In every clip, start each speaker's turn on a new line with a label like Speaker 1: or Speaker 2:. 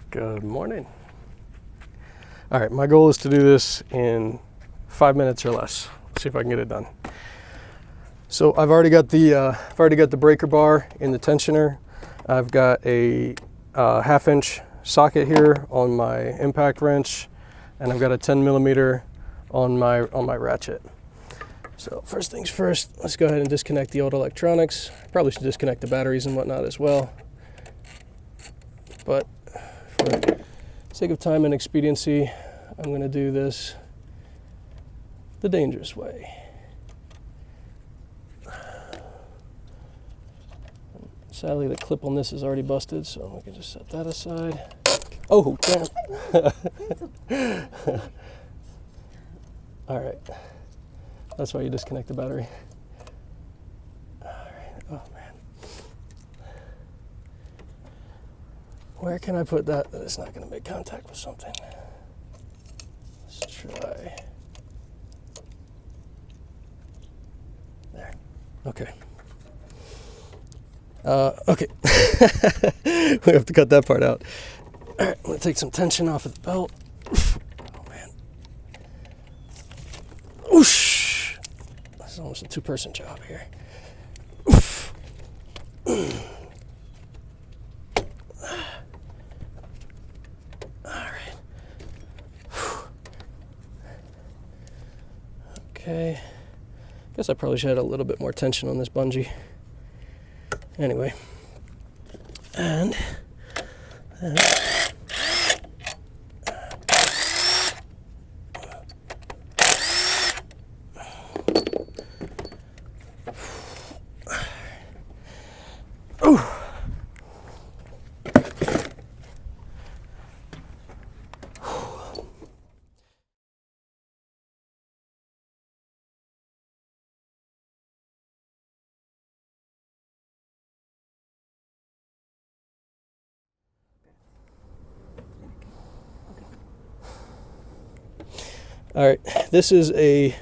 Speaker 1: Good morning. All right, my goal is to do this in 5 minutes or less. See if I can get it done. So I've already got the breaker bar in the tensioner. I've got a 1/2 inch socket here on my impact wrench, and I've got a 10 millimeter on my ratchet. So first things first, let's go ahead and disconnect the old electronics. Probably should disconnect the batteries and whatnot as well. But for the sake of time and expediency, I'm going to do this the dangerous way. Sadly, the clip on this is already busted, so we can just set that aside. Oh, damn. All right. That's why you disconnect the battery. All right. Oh, man. Where can I put that it's not going to make contact with something? Let's try. There. Okay. Okay. We have to cut that part out. All right, I'm going to take some tension off of the belt. Oh, man. Whoosh. This is almost a two-person job here. Okay, guess I probably should have a little bit more tension on this bungee. Anyway, and then all right, this is a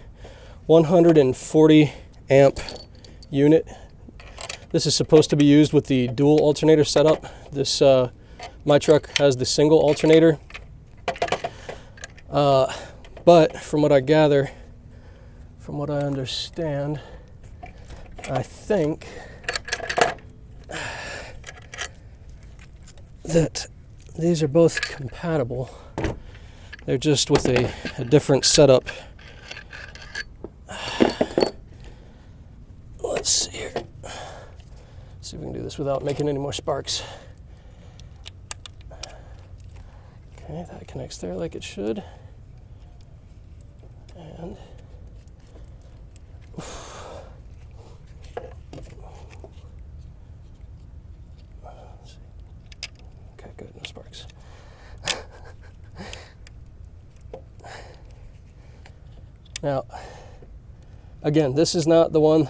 Speaker 1: 140 amp unit. This is supposed to be used with the dual alternator setup. This my truck has the single alternator, but from what I gather, from what I understand, I think that these are both compatible. They're just with a different setup. Let's see here. See if we can do this without making any more sparks. Okay, that connects there like it should. And let's see. Okay, good, no sparks. Now, again, this is not the one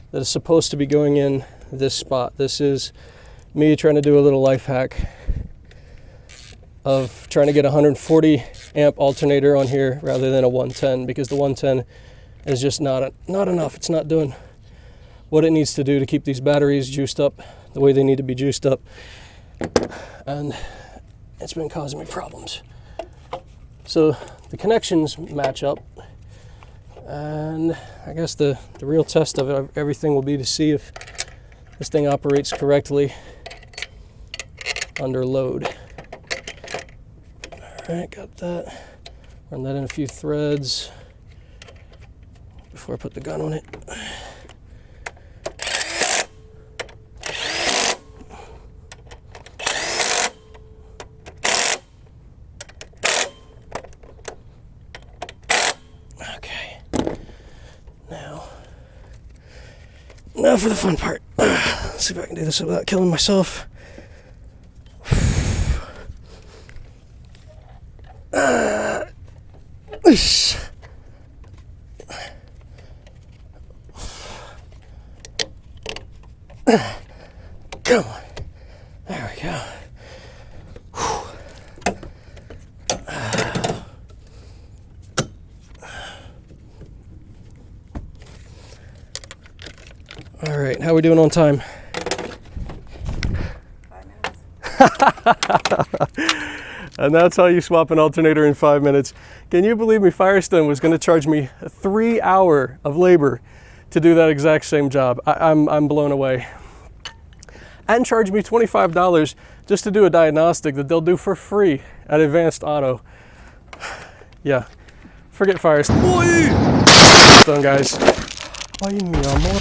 Speaker 1: that is supposed to be going in this spot. This is me trying to do a little life hack of trying to get a 140 amp alternator on here rather than a 110, because the 110 is just not enough. It's not doing what it needs to do to keep these batteries juiced up the way they need to be juiced up, and it's been causing me problems. So the connections match up. And I guess the real test of everything will be to see if this thing operates correctly under load. All right, got that. Run that in a few threads before I put the gun on it. Now for the fun part. Let's see if I can do this without killing myself. Come on. There we go. All right, how are we doing on time? And that's how you swap an alternator in 5 minutes. Can you believe me? Firestone was going to charge me 3 hours of labor to do that exact same job. I'm blown away. And charge me $25 just to do a diagnostic that they'll do for free at Advanced Auto. Yeah, forget Firestone. Firestone, guys. Ay, mi amor.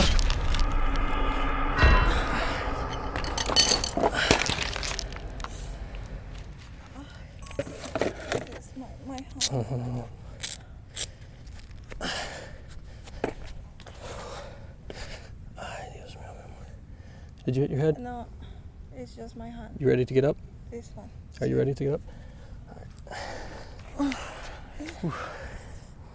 Speaker 1: Did you hit your head?
Speaker 2: No, it's just my hand.
Speaker 1: You ready to get up?
Speaker 2: This one.
Speaker 1: Are you ready to get up? All right.